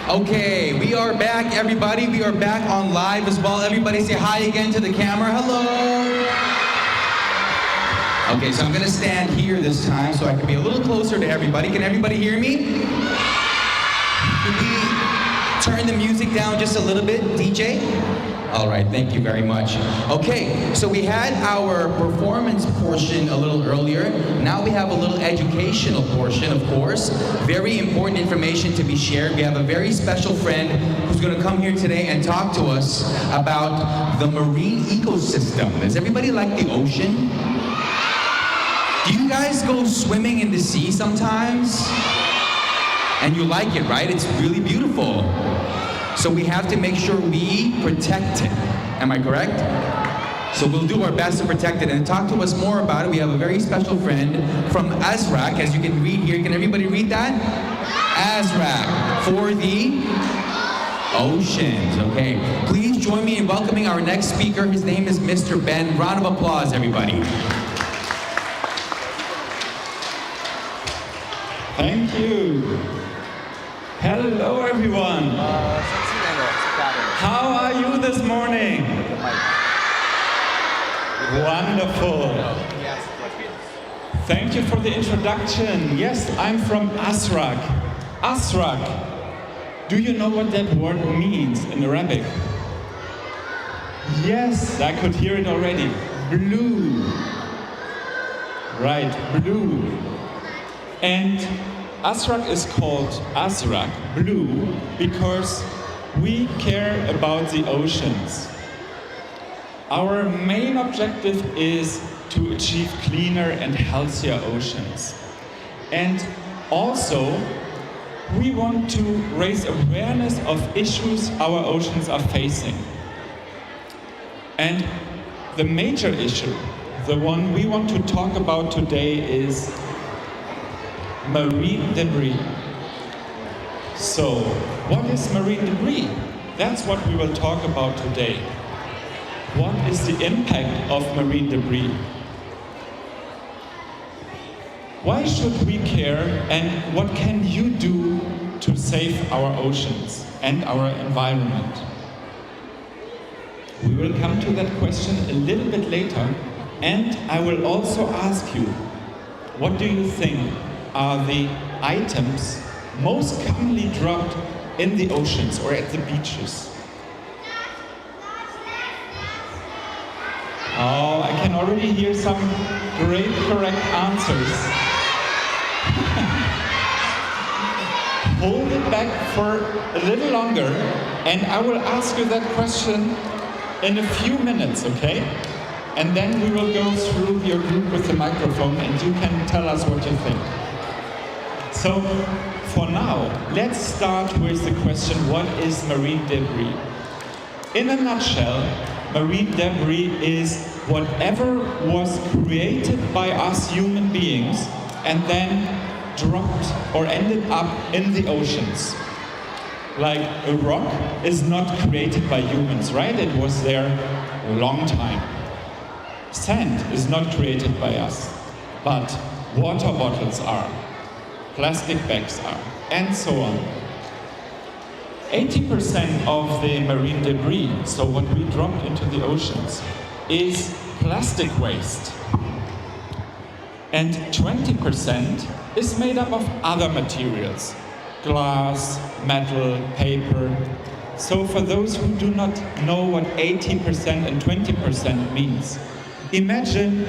Okay, we are back, everybody. We are back on live as well. Everybody say hi again to the camera. Hello. Okay, so I'm gonna stand here this time so I can be a little closer to everybody. Can everybody hear me? Can we turn the music down just a little bit, DJ? All right, thank you very much. Okay, so we had our performance portion a little earlier. Now we have a little educational portion, of course. Very important information to be shared. We have a very special friend who's going to come here today and talk to us about the marine ecosystem. Does everybody like the ocean? Do you guys go swimming in the sea sometimes? And you like it, right? It's really beautiful. So we have to make sure we protect it. Am I correct? So we'll do our best to protect it and talk to us more about it. We have a very special friend from Azraq, as you can read here. Can everybody read that? Azraq, for the oceans, okay. Please join me in welcoming our next speaker. His name is Mr. Ben. Round of applause, everybody. Thank you. Hello, everyone. How are you this morning? Wonderful. Thank you for the introduction. Yes, I'm from Azraq. Azraq. Do you know what that word means in Arabic? Yes, I could hear it already. Blue. Right, blue. And Azraq is called Azraq, blue, because we care about the oceans. Our main objective is to achieve cleaner and healthier oceans. And also, we want to raise awareness of issues our oceans are facing. And the major issue, the one we want to talk about today, is marine debris. So, what is marine debris? That's what we will talk about today. What is the impact of marine debris? Why should we care, and what can you do to save our oceans and our environment? We will come to that question a little bit later, and I will also ask you, what do you think are the items most commonly dropped in the oceans or at the beaches? Oh, I can already hear some great correct answers. Hold it back for a little longer, and I will ask you that question in a few minutes, okay? And then we will go through your group with the microphone and you can tell us what you think. So, for now, let's start with the question, what is marine debris? In a nutshell, marine debris is whatever was created by us human beings and then dropped or ended up in the oceans. Like a rock is not created by humans, right? It was there a long time. Sand is not created by us, but water bottles are. Plastic bags are, and so on. 80% of the marine debris, so what we dropped into the oceans, is plastic waste. And 20% is made up of other materials. Glass, metal, paper. So for those who do not know what 80% and 20% means, imagine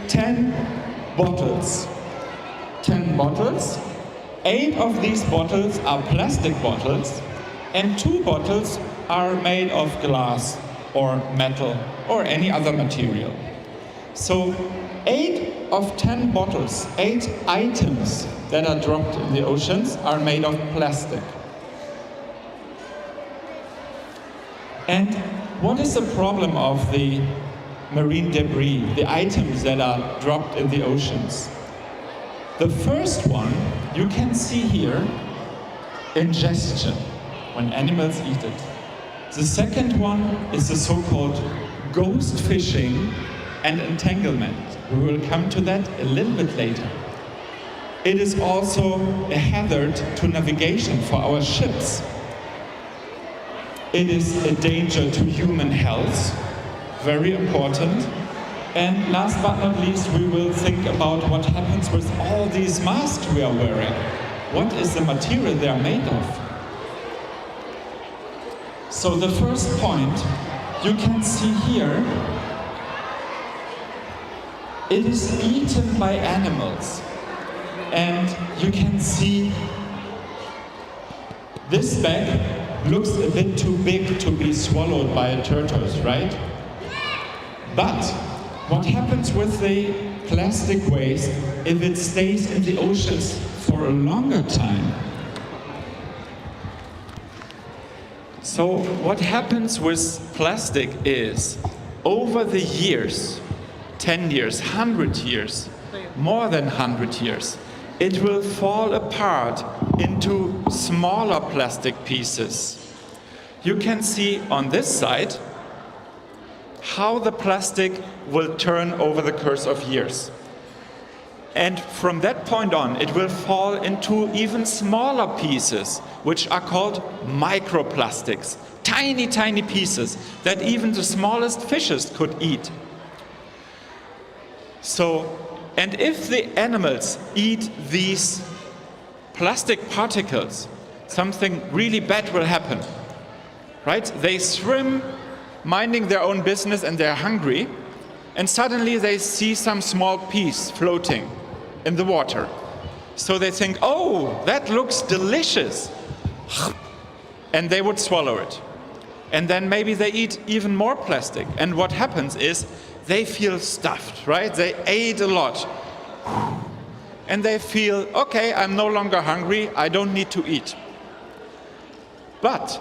10 bottles. 10 bottles. 8 of these bottles are plastic bottles, and 2 bottles are made of glass or metal or any other material. So 8 of 10 bottles, 8 items that are dropped in the oceans are made of plastic. And what is the problem of the marine debris, the items that are dropped in the oceans? The first one you can see here, ingestion, when animals eat it. The second one is the so-called ghost fishing and entanglement. We will come to that a little bit later. It is also a hazard to navigation for our ships. it is a danger to human health, very important. And last but not least, we will think about what happens with all these masks we are wearing. What is the material they are made of? So the first point, you can see here, it is eaten by animals. And you can see this bag looks a bit too big to be swallowed by a tortoise, right? But what happens with the plastic waste if it stays in the oceans for a longer time? So what happens with plastic is, over the years, 10 years, 100 years, more than 100 years, it will fall apart into smaller plastic pieces. You can see on this side how the plastic will turn over the course of years. And from that point on, it will fall into even smaller pieces, which are called microplastics. Tiny, tiny pieces that even the smallest fishes could eat. And if the animals eat these plastic particles, something really bad will happen, right? They swim, minding their own business, and they're hungry, and suddenly they see some small piece floating in the water. So they think, oh, that looks delicious, and they would swallow it. And then maybe they eat even more plastic, and what happens is they feel stuffed, right? They ate a lot. And they feel, okay, I'm no longer hungry, I don't need to eat. But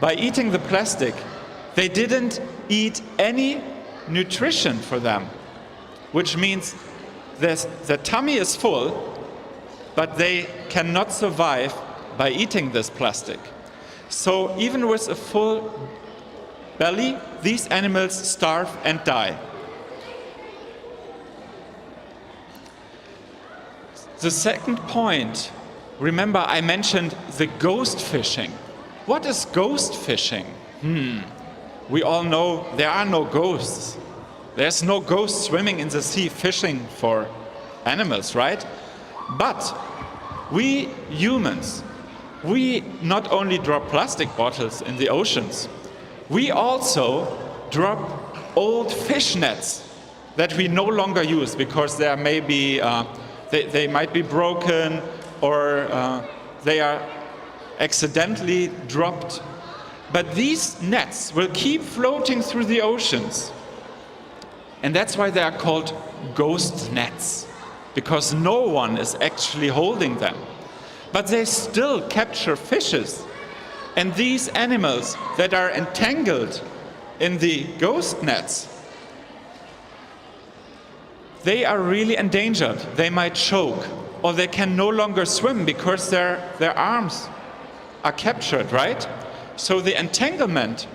by eating the plastic, they didn't eat any nutrition for them, which means the tummy is full, but they cannot survive by eating this plastic. So even with a full belly, these animals starve and die. The second point, remember I mentioned the ghost fishing. What is ghost fishing? We all know there are no ghosts. There's no ghost swimming in the sea fishing for animals, right? But we humans, we not only drop plastic bottles in the oceans, we also drop old fish nets that we no longer use because there may be, they might be broken, or they are accidentally dropped. But these nets will keep floating through the oceans. And that's why they are called ghost nets, because no one is actually holding them. But they still capture fishes. And these animals that are entangled in the ghost nets, they are really endangered. They might choke, or they can no longer swim because their arms are captured, right? So the entanglement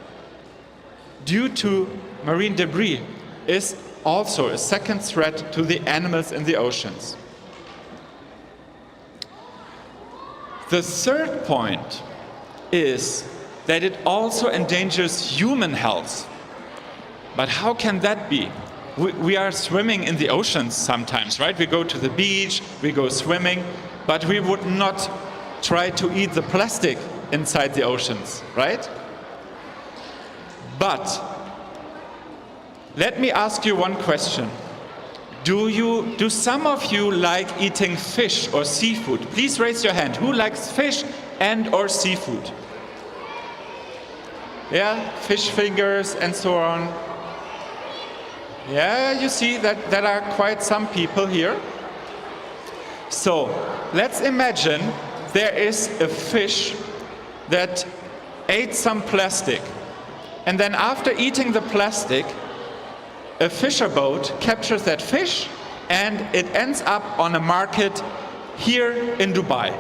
due to marine debris is also a second threat to the animals in the oceans. The third point is that it also endangers human health. But how can that be? We are swimming in the oceans sometimes, right? We go to the beach, we go swimming, but we would not try to eat the plastic inside the oceans, right? But let me ask you one question. Do some of you like eating fish or seafood? Please raise your hand. Who likes fish and or seafood? Yeah, fish fingers and so on. Yeah, you see that there are quite some people here. So let's imagine there is a fish that ate some plastic, and then after eating the plastic, a fisher boat captures that fish and it ends up on a market here in Dubai.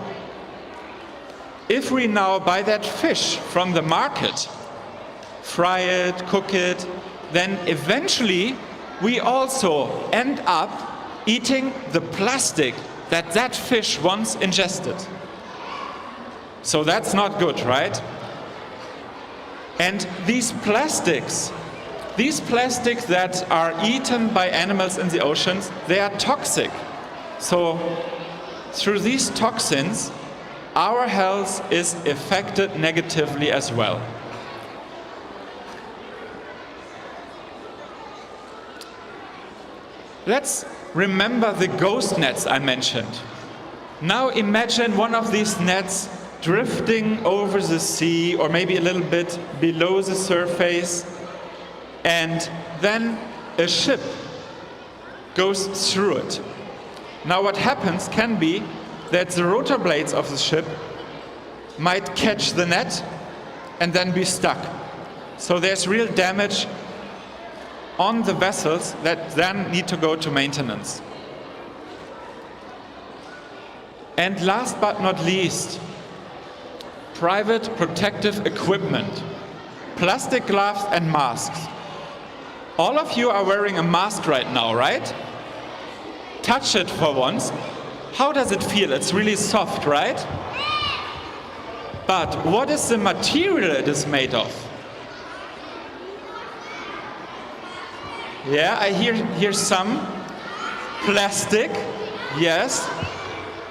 If we now buy that fish from the market, fry it, cook it, then eventually we also end up eating the plastic that fish once ingested. So that's not good, right? And these plastics that are eaten by animals in the oceans, they are toxic. So through these toxins, our health is affected negatively as well. Let's remember the ghost nets I mentioned. Now imagine one of these nets drifting over the sea or maybe a little bit below the surface, and then a ship goes through it. Now what happens can be that the rotor blades of the ship might catch the net and then be stuck. So there's real damage on the vessels that then need to go to maintenance. And last but not least, private protective equipment, plastic gloves and masks. All of you are wearing a mask right now, right? Touch it for once. How does it feel? It's really soft, right? But what is the material it is made of? Yeah, I hear some plastic. Yes.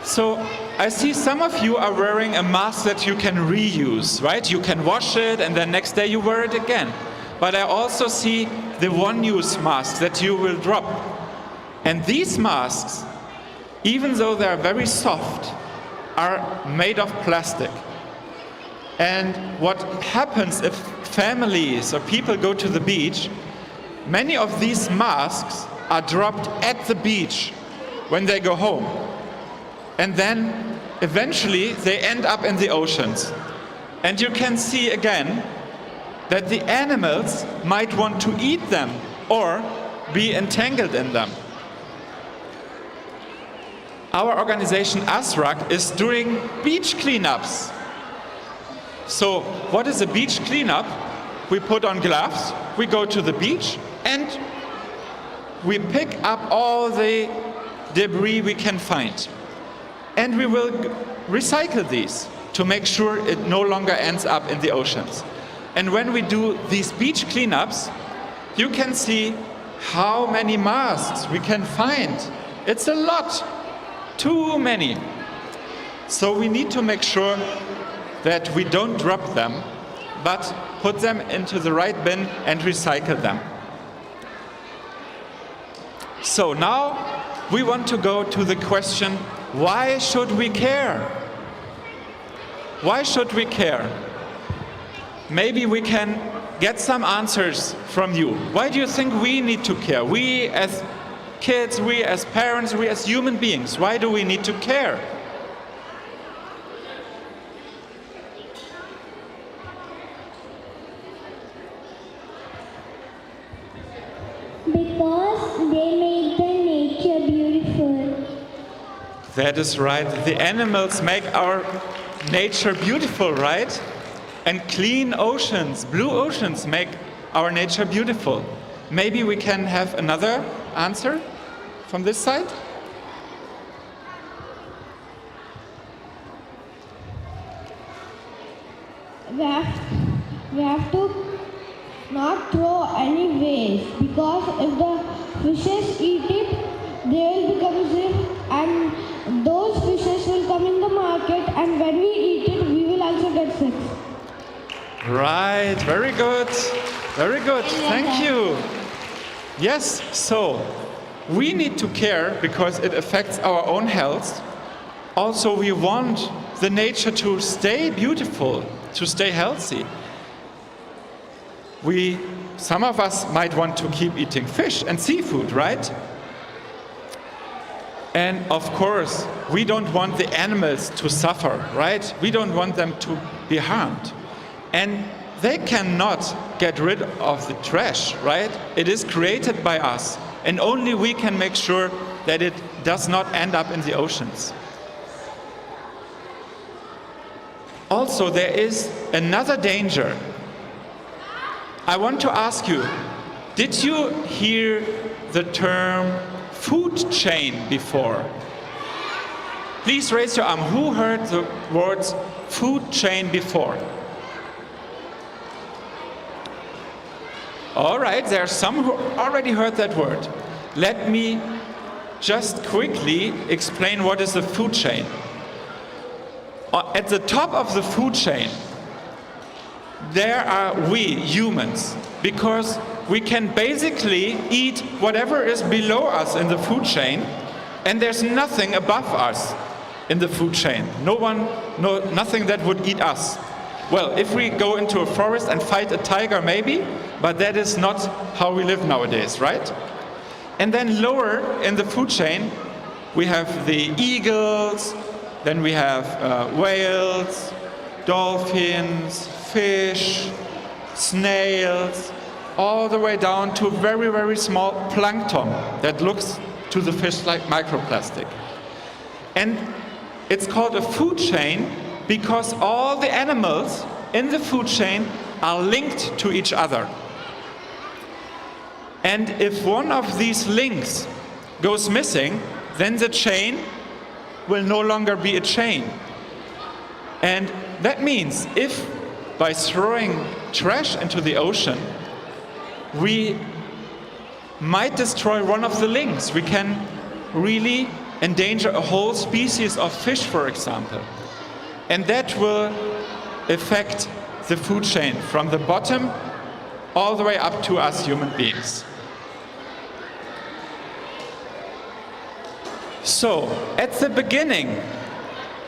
So I see some of you are wearing a mask that you can reuse, right? You can wash it and then next day you wear it again. But I also see the one-use masks that you will drop. And these masks, even though they are very soft, are made of plastic. And what happens if families or people go to the beach, many of these masks are dropped at the beach when they go home. And then eventually they end up in the oceans. And you can see again that the animals might want to eat them or be entangled in them. Our organization ASRAC is doing beach cleanups. So what is a beach cleanup? We put on gloves, we go to the beach, and we pick up all the debris we can find. And we will recycle these to make sure it no longer ends up in the oceans. And when we do these beach cleanups, you can see how many masks we can find. It's a lot, too many. So we need to make sure that we don't drop them, but put them into the right bin and recycle them. So now we want to go to the question, why should we care? Why should we care? Maybe we can get some answers from you. Why do you think we need to care? We as kids, we as parents, we as human beings, why do we need to care? Because they make the nature beautiful. That is right. The animals make our nature beautiful, right? And clean oceans, blue oceans make our nature beautiful. Maybe we can have another answer from this side? We have to not throw any waste, because if the fishes eat it, they will become sick, and those fishes will come in the market, and when we eat it, we will also get sick. Right, very good. Very good, thank you. Yes, so we need to care because it affects our own health. Also, we want the nature to stay beautiful, to stay healthy. Some of us might want to keep eating fish and seafood, right? And of course, we don't want the animals to suffer, right? We don't want them to be harmed. And they cannot get rid of the trash, right? It is created by us, and only we can make sure that it does not end up in the oceans. Also, there is another danger. I want to ask you, did you hear the term food chain before? Please raise your arm. Who heard the words food chain before? All right, there are some who already heard that word. Let me just quickly explain what is the food chain. At the top of the food chain, there are we, humans, because we can basically eat whatever is below us in the food chain, and there's nothing above us in the food chain. Nothing that would eat us. Well, if we go into a forest and fight a tiger, maybe, but that is not how we live nowadays, right? And then lower in the food chain, we have the eagles, then we have whales, dolphins, fish, snails, all the way down to very, very small plankton that looks to the fish like microplastic. And it's called a food chain because all the animals in the food chain are linked to each other. And if one of these links goes missing, then the chain will no longer be a chain. And that means if by throwing trash into the ocean, we might destroy one of the links, we can really endanger a whole species of fish, for example. And that will affect the food chain from the bottom all the way up to us human beings. So, at the beginning,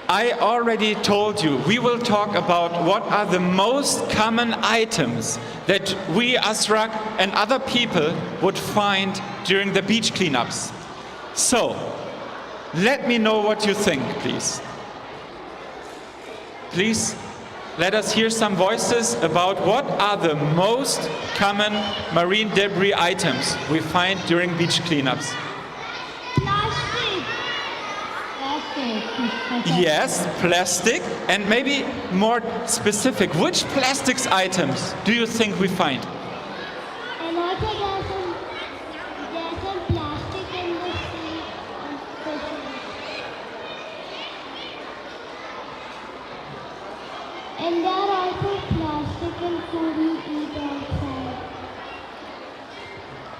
I already told you we will talk about what are the most common items that we, Asrak, and other people would find during the beach cleanups. So, let me know what you think, please. Please, let us hear some voices about what are the most common marine debris items we find during beach cleanups. Yes, plastic, and maybe more specific, which plastics items do you think we find? And also there's some plastic in the sea and fishes. And there are also plastic in food we eat outside.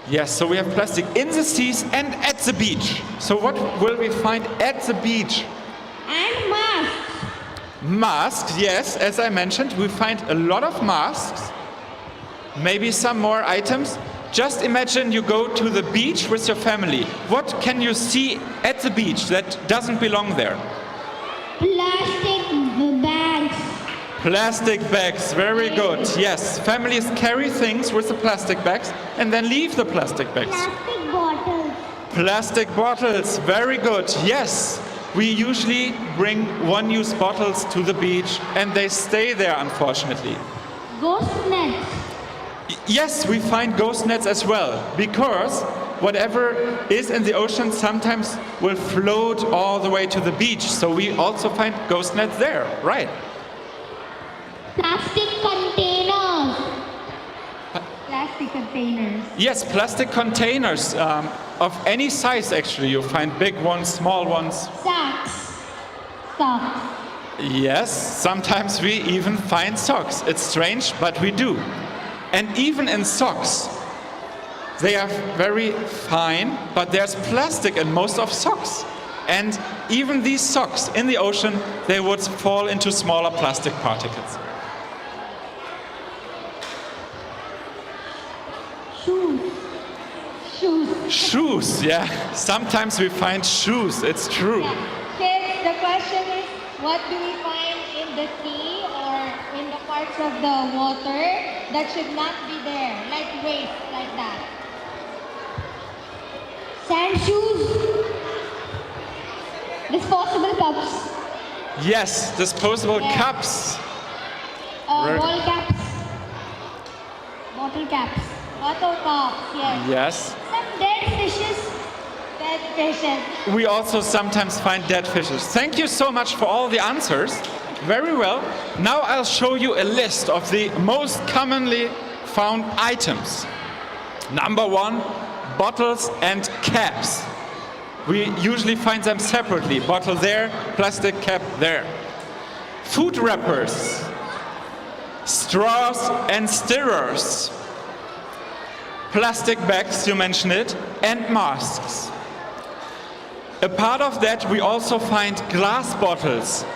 Yes, so we have plastic in the seas and at the beach. So what will we find at the beach? And masks. Masks, yes, as I mentioned, we find a lot of masks. Maybe some more items. Just imagine you go to the beach with your family. What can you see at the beach that doesn't belong there? Plastic bags. Plastic bags, very good. Yes, families carry things with the plastic bags and then leave the plastic bags. Plastic bottles. Plastic bottles, very good. Yes, we usually bring one-use bottles to the beach and they stay there, unfortunately. Ghost nets. Yes, we find ghost nets as well, because whatever is in the ocean sometimes will float all the way to the beach. So we also find ghost nets there, right? Plastic containers. Plastic containers. Yes, plastic containers of any size actually. You find big ones, small ones. Socks. Socks. Yes, sometimes we even find socks. It's strange, but we do. And even in socks, they are very fine, but there's plastic in most of socks. And even these socks in the ocean, they would fall into smaller plastic particles. Shoes, yeah. Sometimes we find shoes, it's true. Kids, the question is, what do we find in the sea or in the parts of the water that should not be there, like waste, like that? Sand shoes. Disposable cups. Yes, disposable cups. Ball caps. Bottle caps. Bottle tops, yes. Yes. Some dead fishes. Dead fishes. We also sometimes find dead fishes. Thank you so much for all the answers. Very well. Now I'll show you a list of the most commonly found items. Number 1, bottles and caps. We usually find them separately. Bottle there, plastic cap there. Food wrappers, straws and stirrers, plastic bags, you mentioned it, and masks. A part of that, we also find glass bottles.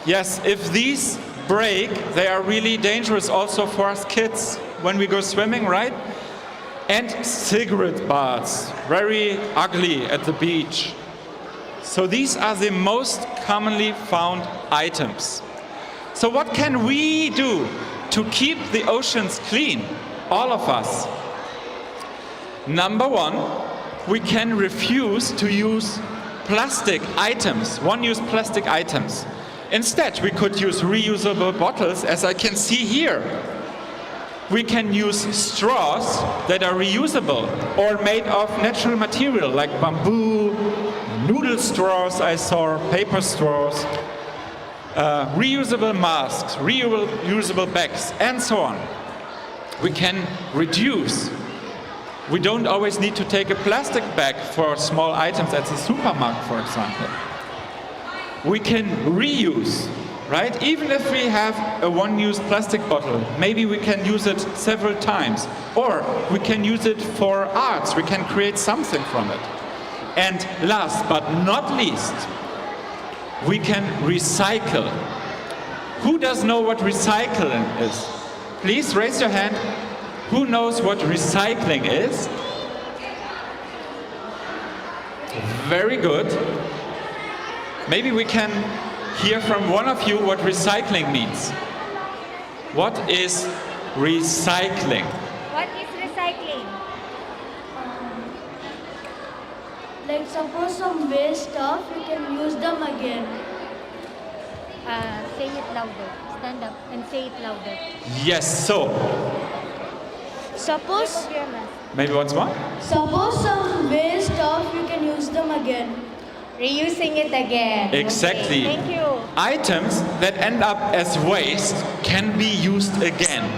Yes, if these break, they are really dangerous also for us kids when we go swimming, right? And cigarette butts, very ugly at the beach. So these are the most commonly found items. So what can we do to keep the oceans clean, all of us? Number one, we can refuse to use plastic items, one-use plastic items. Instead, we could use reusable bottles, as I can see here. We can use straws that are reusable or made of natural material like bamboo, noodle straws I saw, paper straws, reusable masks, reusable bags, and so on. We can reduce. We don't always need to take a plastic bag for small items at the supermarket, for example. We can reuse, right? Even if we have a one-use plastic bottle, maybe we can use it several times. Or we can use it for arts. We can create something from it. And last but not least, we can recycle. Who does know what recycling is? Please raise your hand. Who knows what recycling is? Very good. Maybe we can hear from one of you what recycling means. What is recycling? What is recycling? Like suppose some waste stuff, you can use them again. Say it louder. Stand up and say it louder. Yes, so Suppose maybe once more. Suppose some waste stuff, you can use them again. Reusing it again. Exactly. Okay, thank you. Items that end up as waste can be used again.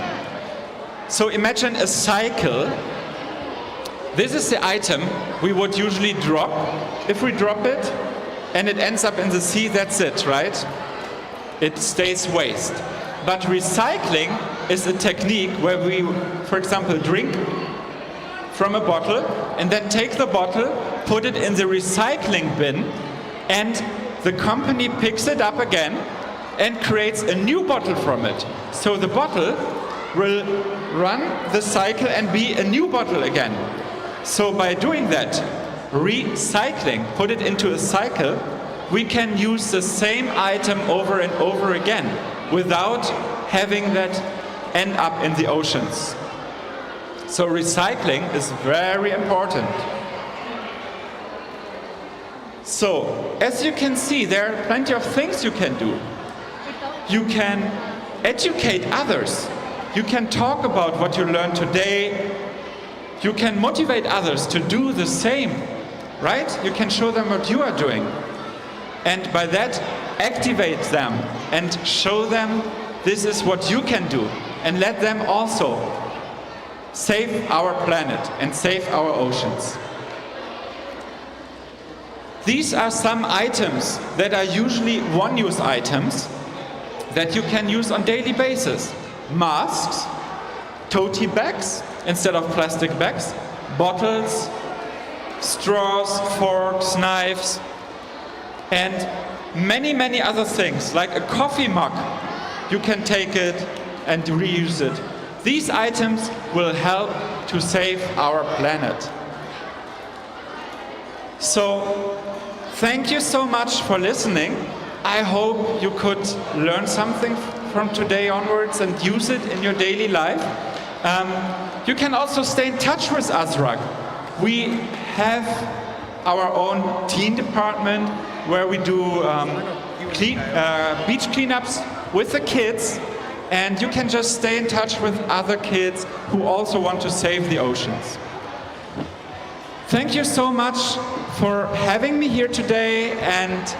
So imagine a cycle. This is the item we would usually drop. If we drop it and it ends up in the sea, that's it, right? It stays waste. But recycling is a technique where we, for example, drink from a bottle and then take the bottle, put it in the recycling bin, and the company picks it up again and creates a new bottle from it. So the bottle will run the cycle and be a new bottle again. So by doing that, recycling, put it into a cycle, we can use the same item over and over again without having that end up in the oceans. So recycling is very important. So, as you can see, there are plenty of things you can do. You can educate others. You can talk about what you learned today. You can motivate others to do the same, right? You can show them what you are doing. And by that, activate them and show them this is what you can do. And let them also save our planet and save our oceans. These are some items that are usually one-use items that you can use on daily basis. Masks, tote bags instead of plastic bags, bottles, straws, forks, knives, and many, many other things, like a coffee mug. You can take it and reuse it. These items will help to save our planet. So, thank you so much for listening. I hope you could learn something from today onwards and use it in your daily life. You can also stay in touch with Azraq. We have our own teen department where we do beach cleanups with the kids, and you can just stay in touch with other kids who also want to save the oceans. Thank you so much for having me here today, and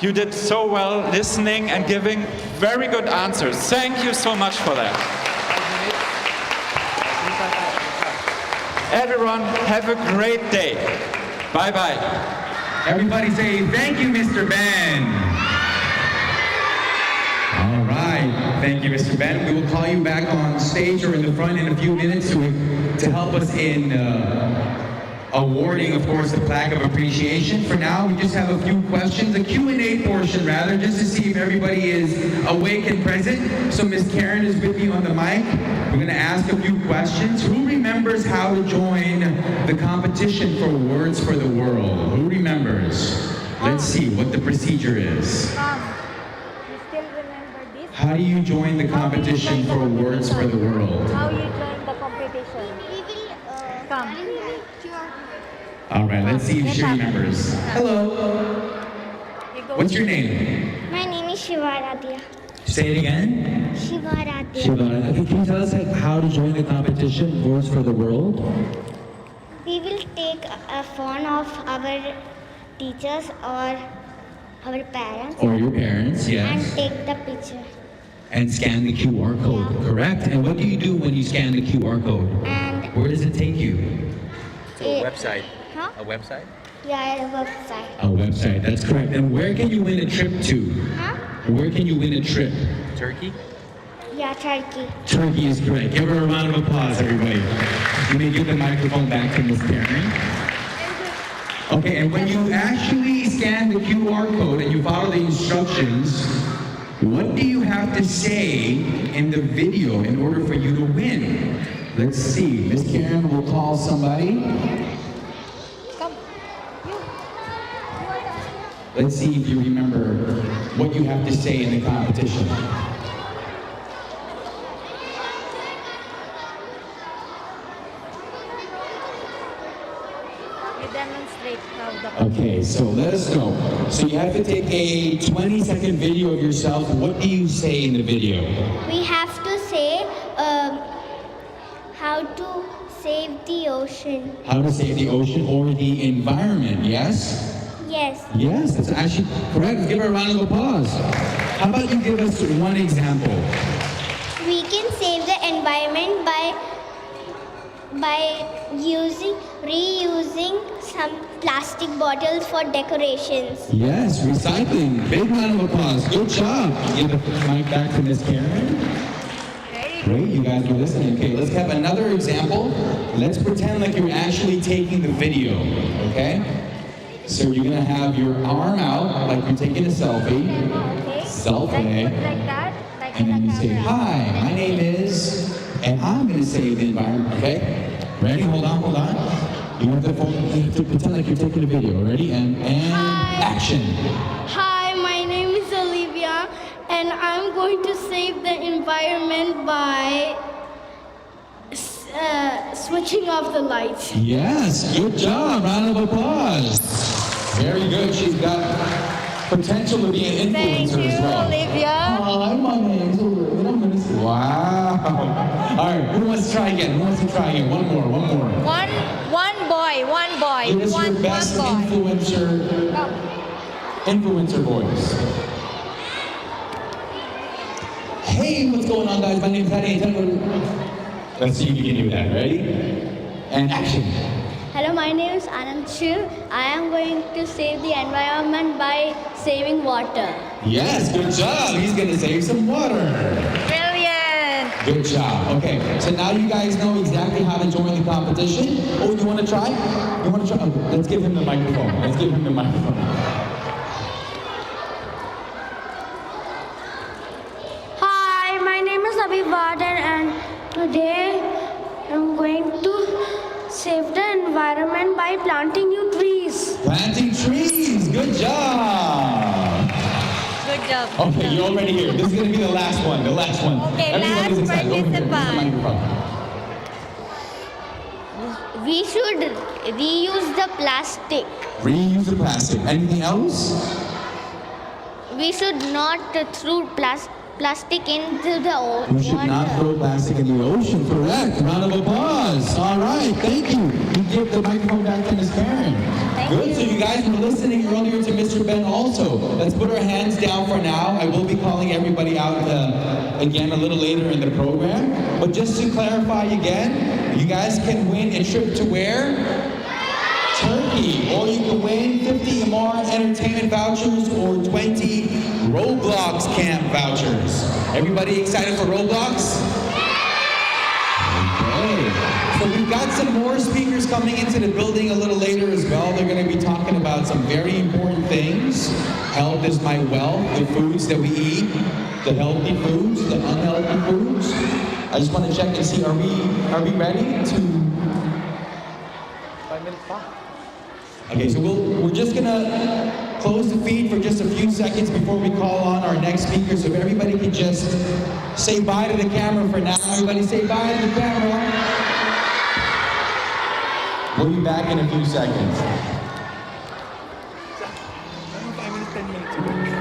you did so well listening and giving very good answers. Thank you so much for that. Everyone, have a great day. Bye-bye. Everybody say thank you, Mr. Ben. All right. Thank you, Mr. Ben. We will call you back on stage or in the front in a few minutes to help us in awarding, of course, the plaque of appreciation. For now, we just have a few questions, a Q&A portion rather, just to see if everybody is awake and present. So Miss Karen is with me on the mic. We're going to ask a few questions. Who remembers how to join the competition for Words for the World? Who remembers? Let's see what the procedure is. You still remember this? How do you join the competition for Words for the World? How you join the competition? Come. All right, let's see if she remembers. Hello. What's your name? My name is Shivaradya. Say it again. Shivaradya. Shivana. Okay, can you tell us how to join the competition, Words for the World? We will take a phone of our teachers or our parents Or your parents, and yes. take the picture. And scan the QR code, Yeah. correct? And what do you do when you scan the QR code? And Where does it take you? website. Huh? A website? Yeah, a website. A website, that's correct. And where can you win a trip to? Huh? Where can you win a trip? Turkey? Yeah, Turkey. Turkey is correct. Give her a round of applause, everybody. You may give the microphone back to Ms. Karen. Okay, and when you actually scan the QR code and you follow the instructions, what do you have to say in the video in order for you to win? Let's see. Ms. Karen will call somebody. Let's see if you remember what you have to say in the competition. You demonstrate how the Okay, so let us know. So you have to take a 20-second video of yourself. What do you say in the video? We have to say how to save the ocean. How to save the ocean or the environment, yes? Yes. Yes, that's actually correct. Give her a round of applause. How about you give us one example? We can save the environment by reusing some plastic bottles for decorations. Yes, recycling. Big round of applause. Good job. Give the mic back to Miss Karen. Great, you guys are listening. Okay, let's have another example. Let's pretend like you're actually taking the video, okay? So you're gonna have your arm out like you're taking a selfie. Okay. Selfie. Like that. Like And in then the you say, camera. hi, my name is, and I'm gonna save the environment, okay? Ready? Hold on. You have the phone, you have to pretend like you're taking a video. Ready? And Hi. action. Hi, my name is Olivia, and I'm going to save the environment by switching off the lights. Yes, good job. Round of applause. Very good. She's got potential to be an Thank influencer you, as well. Olivia. Hi, my name's Olivia. I'm gonna say, wow. All right, who wants to try again? One more. One boy. Give us One your best boy. influencer voice. Hey, what's going on, guys? My name's Patty. Let's see if you can do that. Ready? And action. Hello, my name is Nassir. I am going to save the environment by saving water. Yes, good job. He's gonna save some water. Brilliant. Good job. Okay, so now you guys know exactly how to join the competition. Oh, you want to try? Oh, let's give him the microphone. Hi, my name is Abhivadan, and today I'm going to save the environment by planting new trees. Planting trees. Good job. Good job. Okay, you're already here. This is gonna be the last one. Okay, Everybody's last excited. Over here. Here's the participant. microphone. We should reuse the plastic. Reuse the plastic. Anything else? We should not throw plastic into the We should not water. throw plastic in the ocean. Correct. Round of applause. All right. Thank you. You give the microphone back to Ms. Karen. Good. So you guys were listening earlier to Mr. Ben also. Let's put our hands down for now. I will be calling everybody out again a little later in the program. But just to clarify again, you guys can win a trip to where? Turkey. lucky, or you can win 50 Amar Entertainment vouchers or 20 Roblox camp vouchers. Everybody excited for Roblox? Okay. So we've got some more speakers coming into the building a little later as well. They're going to be talking about some very important things. Health is my wealth, the foods that we eat, the healthy foods, the unhealthy foods. I just want to check and see, are we ready to... 5 minutes back. Okay, so we're just going to close the feed for just a few seconds before we call on our next speaker. So if everybody can just say bye to the camera for now. Everybody say bye to the camera. We'll be back in a few seconds. 5 minutes, 10 minutes.